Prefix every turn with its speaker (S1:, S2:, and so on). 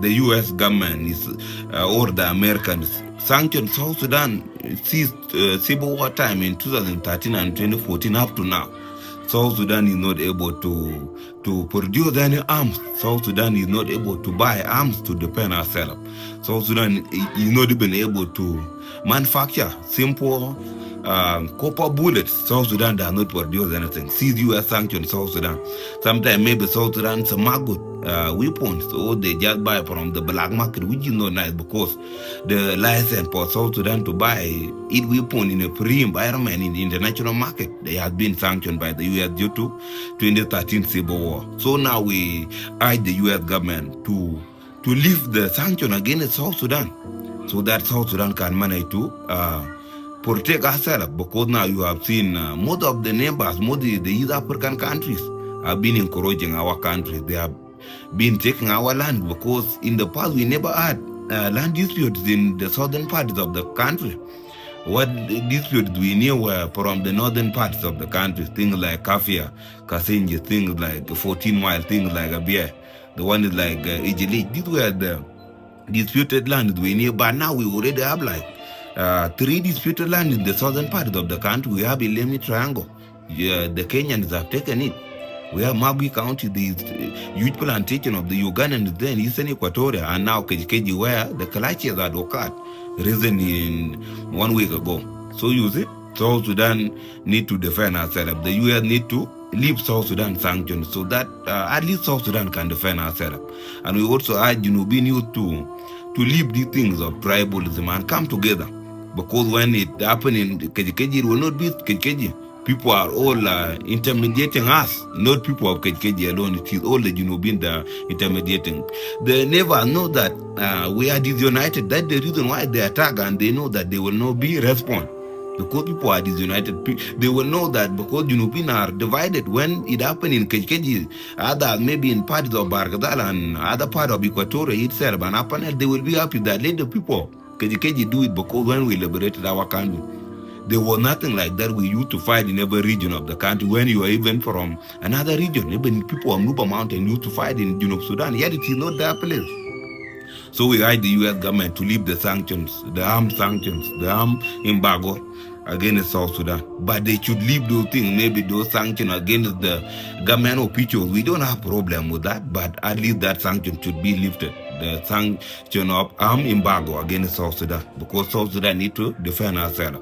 S1: the U.S. government is or the Americans sanctioned South Sudan since civil war time in 2013 and 2014 up to now. South Sudan is not able to produce any arms. South Sudan is not able to buy arms to defend ourselves. South Sudan is not even able to manufacture simple copper bullets. South Sudan does not produce anything. Since U.S. sanctioned South Sudan, sometimes maybe South Sudan smuggled weapons, or they just buy from the black market, which is not nice because the license for South Sudan to buy it weapon in a free environment in the international market, they have been sanctioned by the U.S. due to 2013 civil war. So now we urge the U.S. government to lift the sanction against South Sudan, so that South Sudan can manage to protect ourselves, because now you have seen most of the neighbors, most of the East African countries have been encouraging our country. They have been taking our land, because in the past we never had land disputes in the southern parts of the country. What disputes we knew were from the northern parts of the country, things like Kafia, Kasenji, things like 14 Mile, things like Abia, the one is like Ijili. These were the disputed lands we knew, but now we already have like 3 disputed land in the southern part of the country. We have Ilemi Triangle. Yeah, the Kenyans have taken it. We have Magui County, the huge plantation of the Ugandans there in Eastern Equatoria, and now Kejikeji, where the Kalachias had occurred recently in 1 week ago. So you see, South Sudan need to defend ourselves. The US need to leave South Sudan sanctions, so that at least South Sudan can defend ourselves. And we also urge Junubin youth to leave these things of tribalism and come together. Because when it happened in Kejikeji, it will not be Kejikeji. People are all intermediating us, not people of Kejikeji alone. It is all the Junubin that are intermediating. They never know that we are disunited. That's the reason why they attack, and they know that they will not be respond. Because people are disunited, they will know that because Junubin are divided. When it happened in Kejikeji, other maybe in parts of Bargadal and other part of Equatoria itself and Apanel, they will be happy that let the people Kejikeji do it, because when we liberated our country, there was nothing like that. We used to fight in every region of the country. When you are even from another region, even people of Nuba Mountain used to fight in Sudan, yet it is not their place. So we urge the U.S. government to leave the sanctions, the armed embargo against South Sudan. But they should leave those things, maybe those sanctions against the government officials. We don't have a problem with that, but at least that sanction should be lifted. The sanction of armed embargo against South Sudan, because South Sudan need to defend ourselves.